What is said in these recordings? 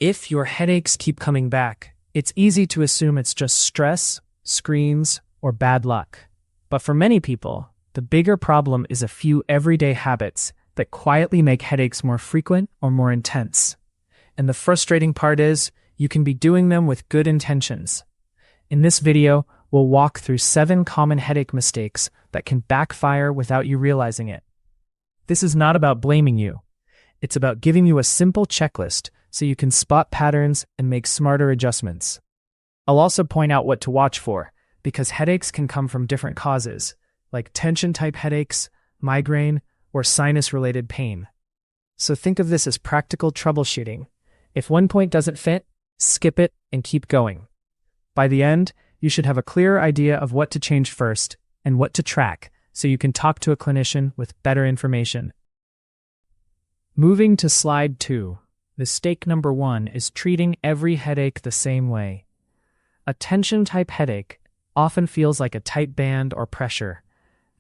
If your headaches keep coming back, it's easy to assume it's just stress, screens, or bad luck. But for many people, the bigger problem is a few everyday habits that quietly make headaches more frequent or more intense. And the frustrating part is, you can be doing them with good intentions. In this video, we'll walk through 7 common headache mistakes that can backfire without you realizing it. This is not about blaming you. It's about giving you a simple checklist so you can spot patterns and make smarter adjustments. I'll also point out what to watch for, because headaches can come from different causes, like tension-type headaches, migraine, or sinus-related pain. So think of this as practical troubleshooting. If one point doesn't fit, skip it and keep going. By the end, you should have a clearer idea of what to change first and what to track, so you can talk to a clinician with better information. Moving to slide 2, mistake number 1 is treating every headache the same way. A tension-type headache often feels like a tight band or pressure,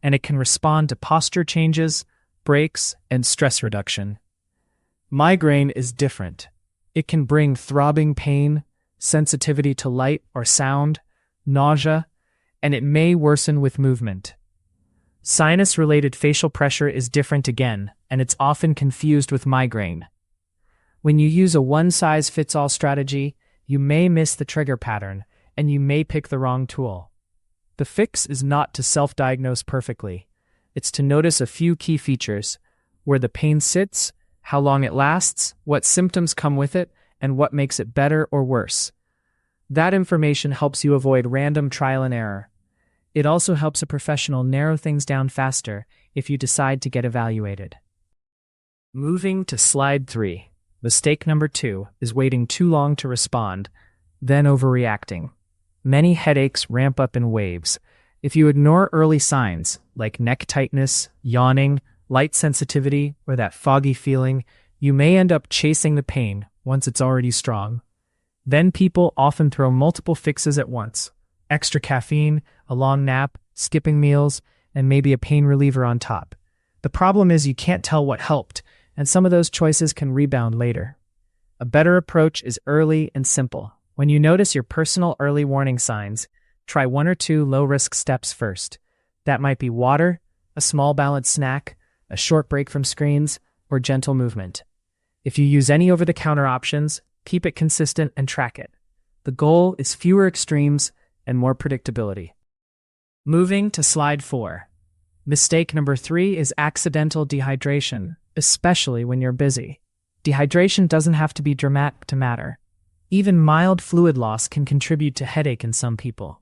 and it can respond to posture changes, breaks, and stress reduction. Migraine is different. It can bring throbbing pain, sensitivity to light or sound, nausea, and it may worsen with movement. Sinus-related facial pressure is different again, and it's often confused with migraine. When you use a one-size-fits-all strategy, you may miss the trigger pattern, and you may pick the wrong tool. The fix is not to self-diagnose perfectly. It's to notice a few key features: where the pain sits, how long it lasts, what symptoms come with it, and what makes it better or worse. That information helps you avoid random trial and error. It also helps a professional narrow things down faster if you decide to get evaluated. Moving to slide 3, mistake number 2 is waiting too long to respond, then overreacting. Many headaches ramp up in waves. If you ignore early signs, like neck tightness, yawning, light sensitivity, or that foggy feeling, you may end up chasing the pain once it's already strong. Then people often throw multiple fixes at once: extra caffeine, a long nap, skipping meals, and maybe a pain reliever on top. The problem is you can't tell what helped, and some of those choices can rebound later. A better approach is early and simple. When you notice your personal early warning signs, try 1 or 2 low-risk steps first. That might be water, a small balanced snack, a short break from screens, or gentle movement. If you use any over-the-counter options, keep it consistent and track it. The goal is fewer extremes and more predictability. Moving to slide 4. Mistake number 3 is accidental dehydration, especially when you're busy. Dehydration doesn't have to be dramatic to matter. Even mild fluid loss can contribute to headache in some people,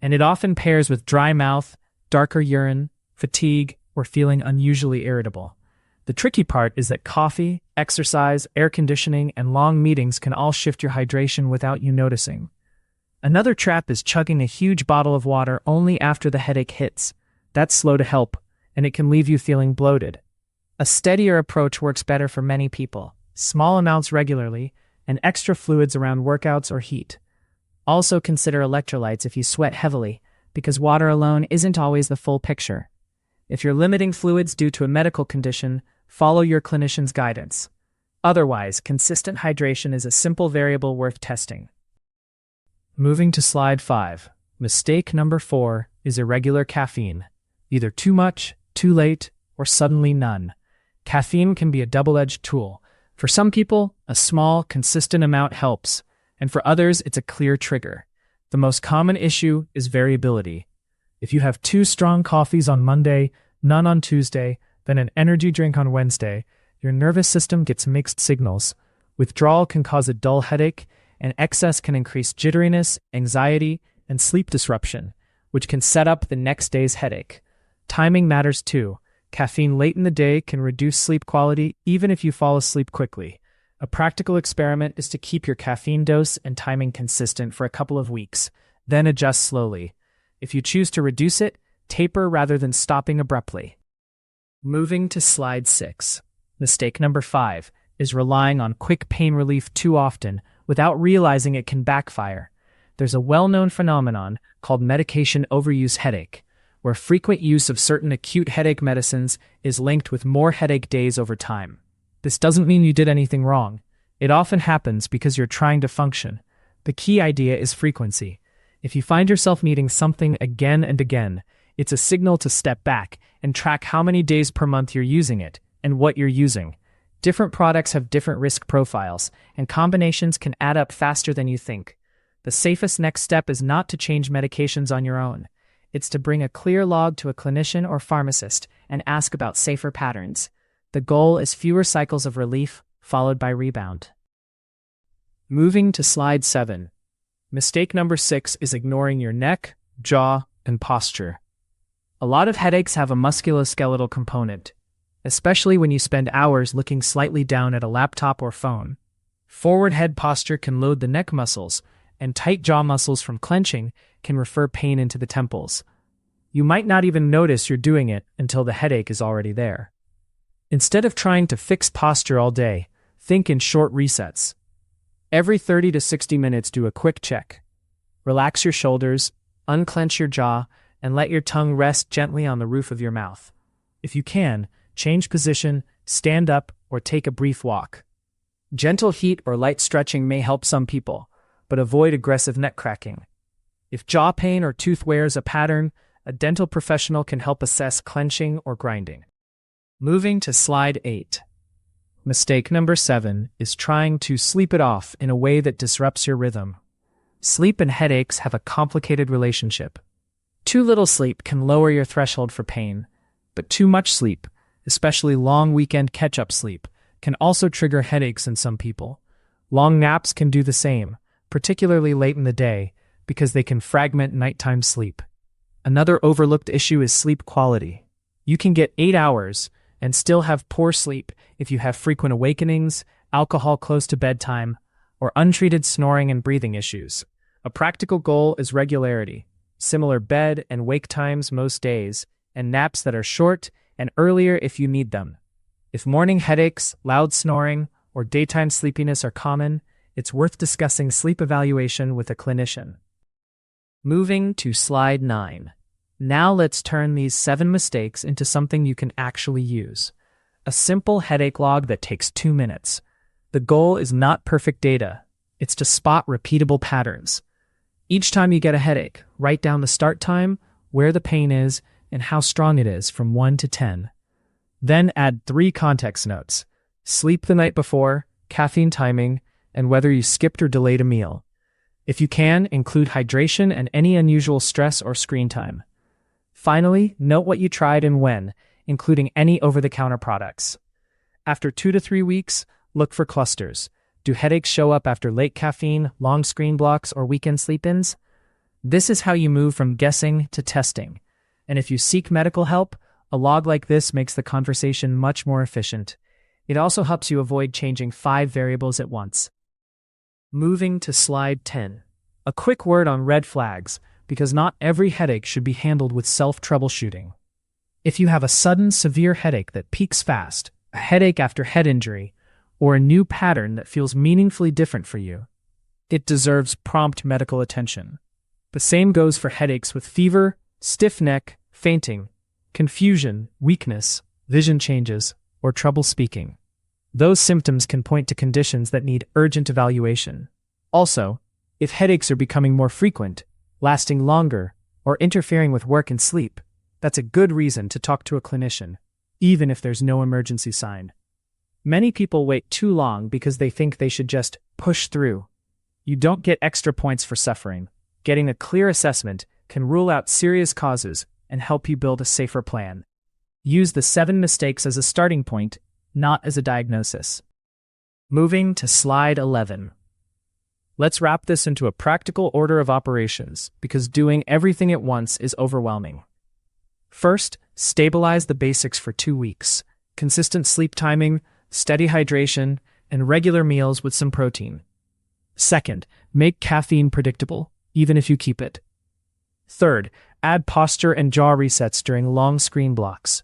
and it often pairs with dry mouth, darker urine, fatigue, or feeling unusually irritable. The tricky part is that coffee, exercise, air conditioning, and long meetings can all shift your hydration without you noticing. Another trap is chugging a huge bottle of water only after the headache hits. That's slow to help, and it can leave you feeling bloated. A steadier approach works better for many people: small amounts regularly, and extra fluids around workouts or heat. Also consider electrolytes if you sweat heavily, because water alone isn't always the full picture. If you're limiting fluids due to a medical condition, follow your clinician's guidance. Otherwise, consistent hydration is a simple variable worth testing. Moving to slide 5, mistake number 4 is irregular caffeine. Either too much, too late, or suddenly none. Caffeine can be a double-edged tool. For some people, a small, consistent amount helps, and for others, it's a clear trigger. The most common issue is variability. If you have 2 strong coffees on Monday, none on Tuesday, then an energy drink on Wednesday, your nervous system gets mixed signals. Withdrawal can cause a dull headache, and excess can increase jitteriness, anxiety, and sleep disruption, which can set up the next day's headache. Timing matters too. Caffeine late in the day can reduce sleep quality even if you fall asleep quickly. A practical experiment is to keep your caffeine dose and timing consistent for a couple of weeks, then adjust slowly. If you choose to reduce it, taper rather than stopping abruptly. Moving to slide 6. Mistake number 5 is relying on quick pain relief too often without realizing it can backfire. There's a well-known phenomenon called medication overuse headache, where frequent use of certain acute headache medicines is linked with more headache days over time. This doesn't mean you did anything wrong. It often happens because you're trying to function. The key idea is frequency. If you find yourself needing something again and again, it's a signal to step back and track how many days per month you're using it and what you're using. Different products have different risk profiles, and combinations can add up faster than you think. The safest next step is not to change medications on your own. It's to bring a clear log to a clinician or pharmacist and ask about safer patterns. The goal is fewer cycles of relief, followed by rebound. Moving to slide 7. Mistake number 6 is ignoring your neck, jaw, and posture. A lot of headaches have a musculoskeletal component, especially when you spend hours looking slightly down at a laptop or phone. Forward head posture can load the neck muscles, and tight jaw muscles from clenching can refer pain into the temples. You might not even notice you're doing it until the headache is already there. Instead of trying to fix posture all day, think in short resets. Every 30 to 60 minutes, do a quick check. Relax your shoulders, unclench your jaw, and let your tongue rest gently on the roof of your mouth. If you can, change position, stand up, or take a brief walk. Gentle heat or light stretching may help some people, but avoid aggressive neck cracking. If jaw pain or tooth wear is a pattern, a dental professional can help assess clenching or grinding. Moving to slide 8. Mistake number 7 is trying to sleep it off in a way that disrupts your rhythm. Sleep and headaches have a complicated relationship. Too little sleep can lower your threshold for pain, but too much sleep, especially long weekend catch-up sleep, can also trigger headaches in some people. Long naps can do the same, particularly late in the day, because they can fragment nighttime sleep. Another overlooked issue is sleep quality. You can get 8 hours and still have poor sleep if you have frequent awakenings, alcohol close to bedtime, or untreated snoring and breathing issues. A practical goal is regularity, similar bed and wake times most days, and naps that are short and earlier if you need them. If morning headaches, loud snoring, or daytime sleepiness are common, it's worth discussing sleep evaluation with a clinician. Moving to slide 9. Now let's turn these 7 mistakes into something you can actually use. A simple headache log that takes 2 minutes. The goal is not perfect data. It's to spot repeatable patterns. Each time you get a headache, write down the start time, where the pain is, and how strong it is from 1 to 10. Then add 3 context notes: sleep the night before, caffeine timing, and whether you skipped or delayed a meal. If you can, include hydration and any unusual stress or screen time. Finally, note what you tried and when, including any over-the-counter products. After 2 to 3 weeks, look for clusters. Do headaches show up after late caffeine, long screen blocks, or weekend sleep-ins? This is how you move from guessing to testing. And if you seek medical help, a log like this makes the conversation much more efficient. It also helps you avoid changing 5 variables at once. Moving to slide 10. A quick word on red flags, because not every headache should be handled with self-troubleshooting. If you have a sudden severe headache that peaks fast, a headache after head injury, or a new pattern that feels meaningfully different for you, it deserves prompt medical attention. The same goes for headaches with fever, stiff neck, fainting, confusion, weakness, vision changes, or trouble speaking. Those symptoms can point to conditions that need urgent evaluation. Also, if headaches are becoming more frequent, lasting longer, or interfering with work and sleep, that's a good reason to talk to a clinician, even if there's no emergency sign. Many people wait too long because they think they should just push through. You don't get extra points for suffering. Getting a clear assessment can rule out serious causes and help you build a safer plan. Use the 7 mistakes as a starting point, not as a diagnosis. Moving to slide 11. Let's wrap this into a practical order of operations, because doing everything at once is overwhelming. First, stabilize the basics for 2 weeks. Consistent sleep timing, steady hydration, and regular meals with some protein. Second, make caffeine predictable, even if you keep it. Third, add posture and jaw resets during long screen blocks.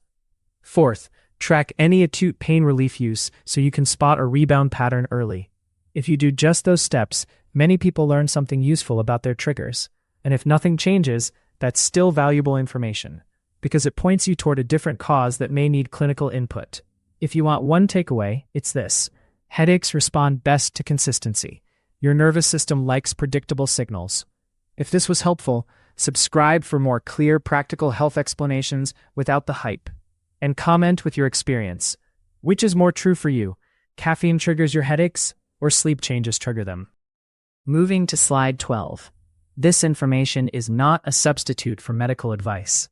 Fourth, track any acute pain relief use so you can spot a rebound pattern early. If you do just those steps, many people learn something useful about their triggers. And if nothing changes, that's still valuable information, because it points you toward a different cause that may need clinical input. If you want one takeaway, it's this: Headaches respond best to consistency. Your nervous system likes predictable signals. If this was helpful, subscribe for more clear, practical health explanations without the hype. And comment with your experience. Which is more true for you? Caffeine triggers your headaches, or sleep changes trigger them? Moving to slide 12. This information is not a substitute for medical advice.